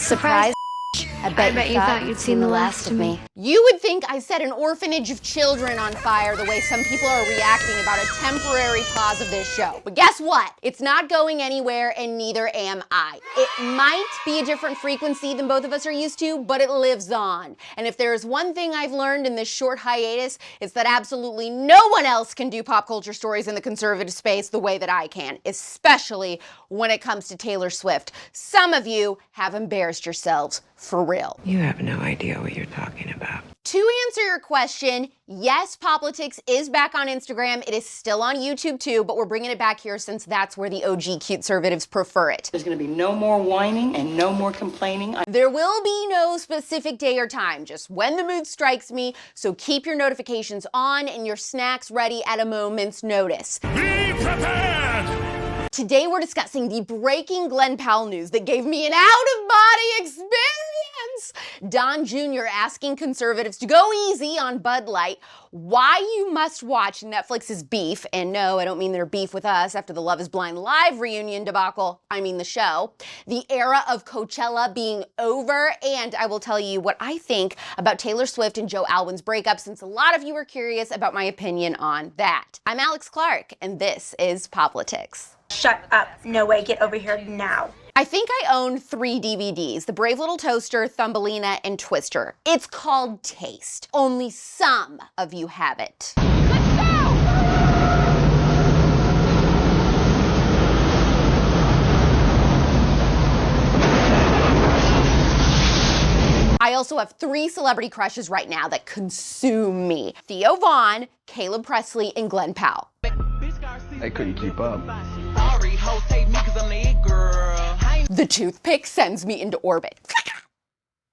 Surprise. I bet you thought you'd seen the last of me. You would think I set an orphanage of children on fire the way some people are reacting about a temporary pause of this show. But guess what? It's not going anywhere, and neither am I. It might be a different frequency than both of us are used to, but it lives on. And if there's one thing I've learned in this short hiatus, it's that absolutely no one else can do pop culture stories in the conservative space the way that I can, especially when it comes to Taylor Swift. Some of you have embarrassed yourselves for real. You have no idea what you're talking about. To answer your question, yes, POPlitics is back on Instagram. It is still on YouTube too, but we're bringing it back here since that's where the OG CUTEservatives prefer it. There's gonna be no more whining and no more complaining. There will be no specific day or time, just when the mood strikes me, so keep your notifications on and your snacks ready at a moment's notice. Be prepared! Today we're discussing the breaking Glen Powell news that gave me an out-of-body experience. Don Jr. asking conservatives to go easy on Bud Light, why you must watch Netflix's Beef, and no, I don't mean their beef with us after the Love is Blind live reunion debacle, I mean the show, the era of Coachella being over, and I will tell you what I think about Taylor Swift and Joe Alwyn's breakup, since a lot of you were curious about my opinion on that. I'm Alex Clark, and this is POPlitics. Shut up. No way. Get over here now. I think I own 3 DVDs, The Brave Little Toaster, Thumbelina, and Twister. It's called Taste. Only some of you have it. Let's go! I also have 3 celebrity crushes right now that consume me. Theo Vaughn, Caleb Presley, and Glen Powell. I couldn't keep up. The toothpick sends me into orbit.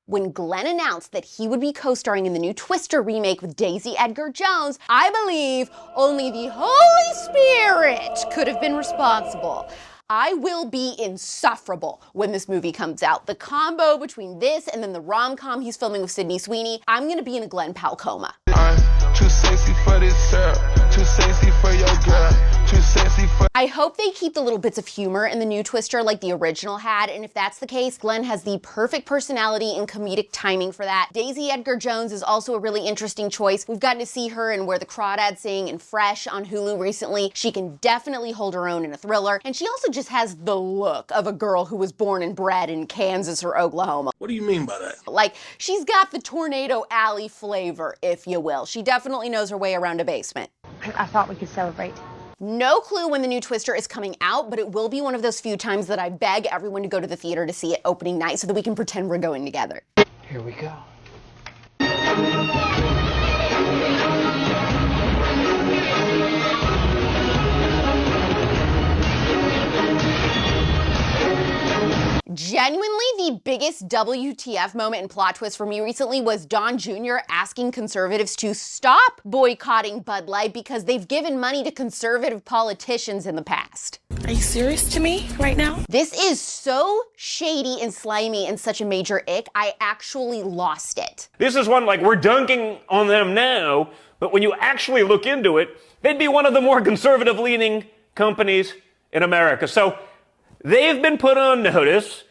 When Glen announced that he would be co-starring in the new Twister remake with Daisy Edgar Jones, I believe only the Holy Spirit could have been responsible. I will be insufferable when this movie comes out. The combo between this and then the rom-com he's filming with Sydney Sweeney, I'm gonna be in a Glen Powell coma. I'm too sexy for this syrup, too sexy for your girl, too sexy for... I hope they keep the little bits of humor in the new Twister like the original had, and if that's the case, Glen has the perfect personality and comedic timing for that. Daisy Edgar Jones is also a really interesting choice. We've gotten to see her in Where the Crawdads Sing and Fresh on Hulu recently. She can definitely hold her own in a thriller, and she also just has the look of a girl who was born and bred in Kansas or Oklahoma. What do you mean by that? Like, she's got the Tornado Alley flavor, if you will. She definitely knows her way around a basement. I thought we could celebrate. No clue when the new Twister is coming out, but it will be one of those few times that I beg everyone to go to the theater to see it opening night so that we can pretend we're going together. Here we go. Genuinely, the biggest WTF moment and plot twist for me recently was Don Jr. asking conservatives to stop boycotting Bud Light because they've given money to conservative politicians in the past. Are you serious to me right now? This is so shady and slimy and such a major ick, I actually lost it. This is one like we're dunking on them now, but when you actually look into it, they'd be one of the more conservative-leaning companies in America. So they've been put on notice.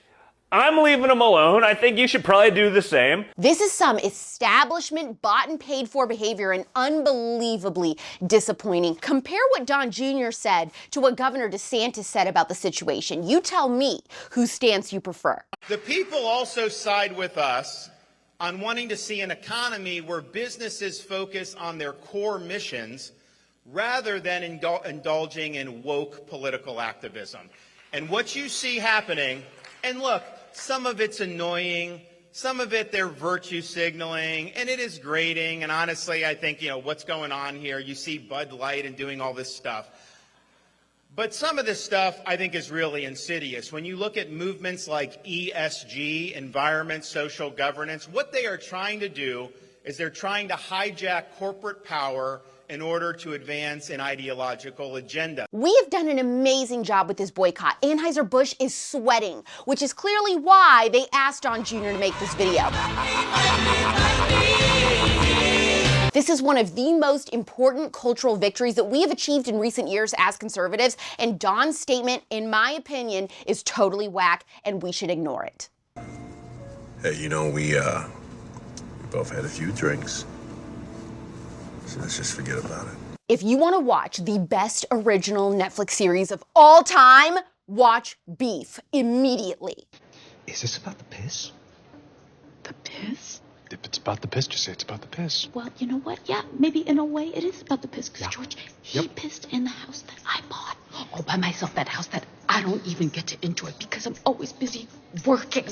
I'm leaving them alone. I think you should probably do the same. This is some establishment bought and paid for behavior and unbelievably disappointing. Compare what Don Jr. said to what Governor DeSantis said about the situation. You tell me whose stance you prefer. The people also side with us on wanting to see an economy where businesses focus on their core missions rather than indulging in woke political activism. And what you see happening, and look, some of it's annoying, some of it they're virtue signaling, and it is grating, and honestly, I think, what's going on here, you see Bud Light and doing all this stuff. But some of this stuff, I think, is really insidious. When you look at movements like ESG, environment, social governance, what they are trying to do is they're trying to hijack corporate power in order to advance an ideological agenda. We have done an amazing job with this boycott. Anheuser-Busch is sweating, which is clearly why they asked Don Jr. to make this video. This is one of the most important cultural victories that we have achieved in recent years as conservatives, and Don's statement, in my opinion, is totally whack, and we should ignore it. Hey, you know, we both had a few drinks. So let's just forget about it. If you want to watch the best original Netflix series of all time, watch Beef immediately. Is this about the piss? The piss? If it's about the piss, just say it's about the piss. Well, you know what? Yeah, maybe in a way it is about the piss. Because Yeah. George, he pissed in the house that I bought. All by myself, that house that I don't even get to enjoy because I'm always busy working.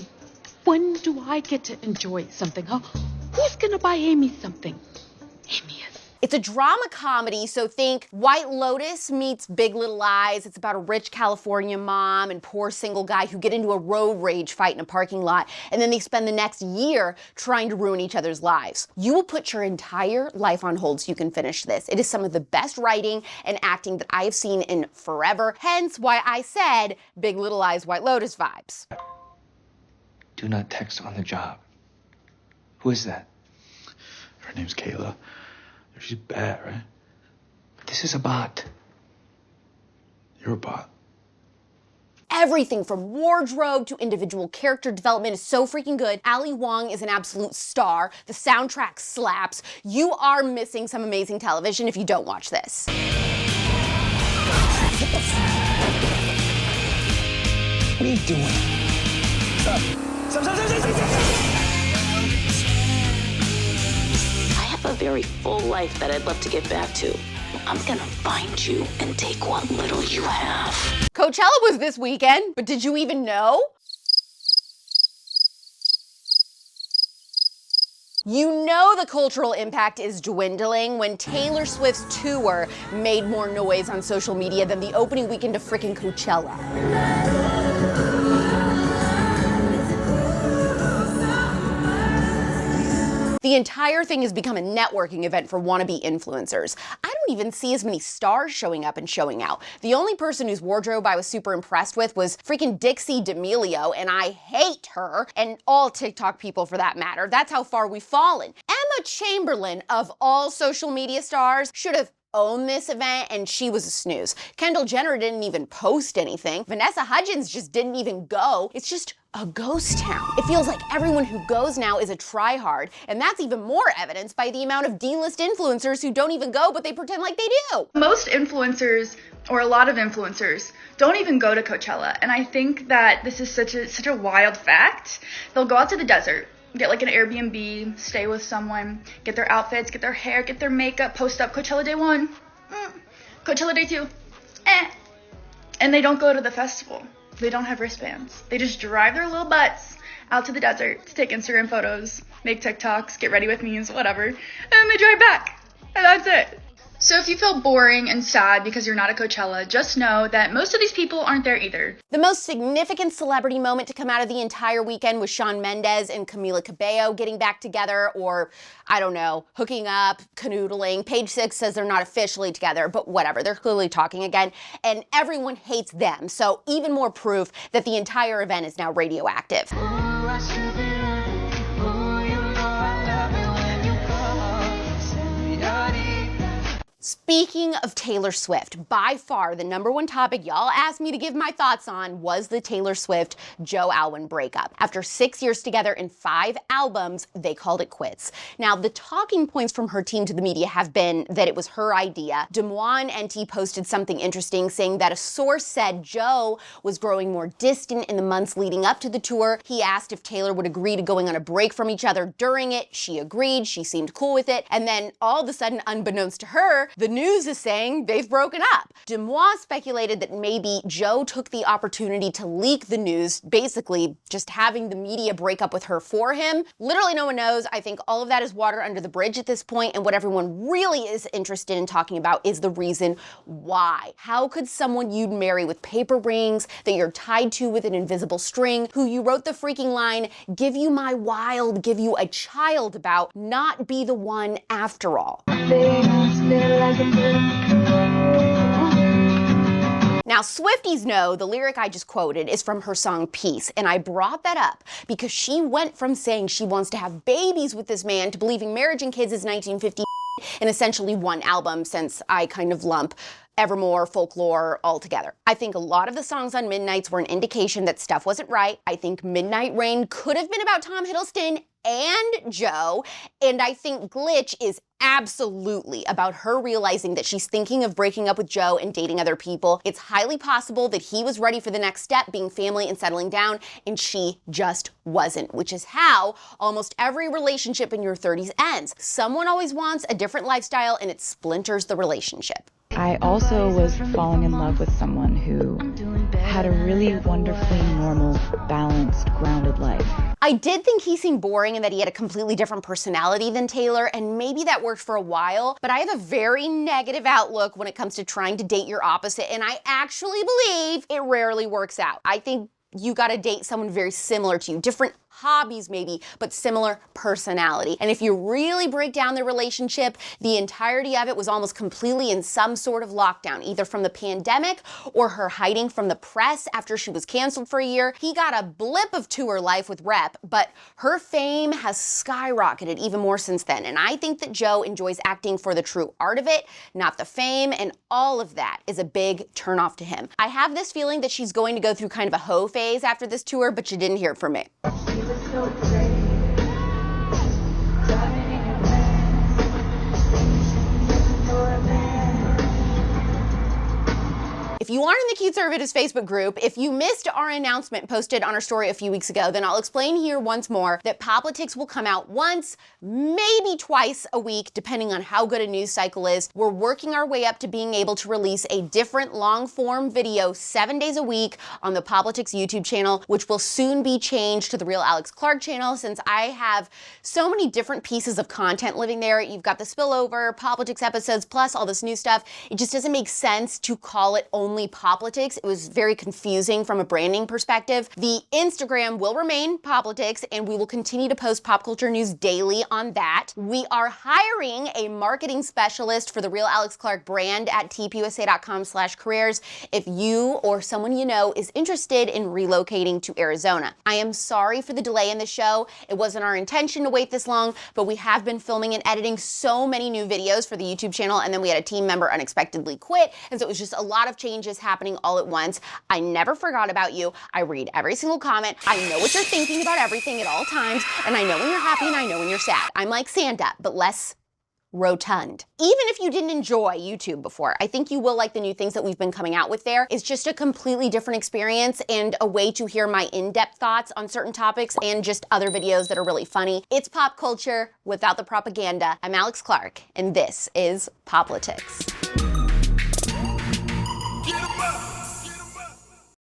When do I get to enjoy something, huh? Who's gonna buy Amy something? Amy is. It's a drama comedy, so think White Lotus meets Big Little Lies. It's about a rich California mom and poor single guy who get into a road rage fight in a parking lot, and then they spend the next year trying to ruin each other's lives. You will put your entire life on hold so you can finish this. It is some of the best writing and acting that I have seen in forever, hence why I said Big Little Lies, White Lotus vibes. Do not text on the job. Who is that? Her name's Kayla. She's bad, right? But this is a bot. You're a bot. Everything from wardrobe to individual character development is so freaking good. Ali Wong is an absolute star. The soundtrack slaps. You are missing some amazing television if you don't watch this. What are you doing? Stop. I have a very full life that I'd love to get back to. I'm gonna find you and take what little you have. Coachella was this weekend, but did you even know? You know the cultural impact is dwindling when Taylor Swift's tour made more noise on social media than the opening weekend of frickin' Coachella. The entire thing has become a networking event for wannabe influencers. I don't even see as many stars showing up and showing out. The only person whose wardrobe I was super impressed with was freaking Dixie D'Amelio, and I hate her, and all TikTok people for that matter. That's how far we've fallen. Emma Chamberlain, of all social media stars, should have owned this event, and she was a snooze. Kendall Jenner didn't even post anything. Vanessa Hudgens just didn't even go. It's just a ghost town. It feels like everyone who goes now is a tryhard, and that's even more evidenced by the amount of D-list influencers who don't even go, but they pretend like they do. Most influencers, or a lot of influencers, don't even go to Coachella, and I think that this is such a wild fact. They'll go out to the desert, get like an Airbnb, stay with someone, get their outfits, get their hair, get their makeup, post up Coachella day 1, Coachella day 2, and they don't go to the festival. They don't have wristbands. They just drive their little butts out to the desert to take Instagram photos, make TikToks, get ready with memes, whatever, and then they drive back, and that's it. So if you feel boring and sad because you're not at Coachella, just know that most of these people aren't there either. The most significant celebrity moment to come out of the entire weekend was Shawn Mendes and Camila Cabello getting back together, or, I don't know, hooking up, canoodling. Page Six says they're not officially together, but whatever, they're clearly talking again, and everyone hates them, so even more proof that the entire event is now radioactive. Speaking of Taylor Swift, by far the #1 topic y'all asked me to give my thoughts on was the Taylor Swift-Joe Alwyn breakup. After 6 years together and 5 albums, they called it quits. Now, the talking points from her team to the media have been that it was her idea. Demoine NT posted something interesting saying that a source said Joe was growing more distant in the months leading up to the tour. He asked if Taylor would agree to going on a break from each other during it. She agreed, she seemed cool with it, and then all of a sudden, unbeknownst to her, the news is saying they've broken up. Demoine speculated that maybe Joe took the opportunity to leak the news, basically just having the media break up with her for him. Literally no one knows. I think all of that is water under the bridge at this point, and what everyone really is interested in talking about is the reason why. How could someone you'd marry with paper rings, that you're tied to with an invisible string, who you wrote the freaking line, "Give you my wild, give you a child" about, not be the one after all? Now, Swifties know the lyric I just quoted is from her song Peace, and I brought that up because she went from saying she wants to have babies with this man to believing marriage and kids is 1950 in essentially one album, since I kind of lump Evermore, Folklore, all together. I think a lot of the songs on Midnights were an indication that stuff wasn't right. I think Midnight Rain could have been about Tom Hiddleston and Joe, and I think Glitch is absolutely about her realizing that she's thinking of breaking up with Joe and dating other people. It's highly possible that he was ready for the next step, being family and settling down, and she just wasn't, which is how almost every relationship in your 30s ends. Someone always wants a different lifestyle, and it splinters the relationship. I also was falling in love with someone who had a really wonderfully normal, balanced, grounded life. I did think he seemed boring and that he had a completely different personality than Taylor, and maybe that worked for a while, but I have a very negative outlook when it comes to trying to date your opposite, and I actually believe it rarely works out. I think you gotta date someone very similar to you, different hobbies maybe, but similar personality. And if you really break down the relationship, the entirety of it was almost completely in some sort of lockdown, either from the pandemic or her hiding from the press after she was canceled for a year. He got a blip of tour life with Rep, but her fame has skyrocketed even more since then. And I think that Joe enjoys acting for the true art of it, not the fame, and all of that is a big turnoff to him. I have this feeling that she's going to go through kind of a hoe phase after this tour, but you didn't hear it from me. If you aren't in the CUTEservatives Facebook group, if you missed our announcement posted on our story a few weeks ago, then I'll explain here once more that POPlitics will come out once, maybe twice a week, depending on how good a news cycle is. We're working our way up to being able to release a different long-form video 7 days a week on the POPlitics YouTube channel, which will soon be changed to the Real Alex Clark channel, since I have so many different pieces of content living there. You've got the spillover, POPlitics episodes, plus all this new stuff. It just doesn't make sense to call it only POPlitics. It was very confusing from a branding perspective. The Instagram will remain POPlitics, and we will continue to post pop culture news daily on that. We are hiring a marketing specialist for the Real Alex Clark brand at tpusa.com/careers if you or someone you know is interested in relocating to Arizona. I am sorry for the delay in the show. It wasn't our intention to wait this long, but we have been filming and editing so many new videos for the YouTube channel, and then we had a team member unexpectedly quit, and so it was just a lot of changes happening all at once. I never forgot about you. I read every single comment. I know what you're thinking about everything at all times, and I know when you're happy and I know when you're sad. I'm like Santa, but less rotund. Even if you didn't enjoy YouTube before, I think you will like the new things that we've been coming out with there. It's just a completely different experience and a way to hear my in-depth thoughts on certain topics and just other videos that are really funny. It's pop culture without the propaganda. I'm Alex Clark, and this is POPlitics.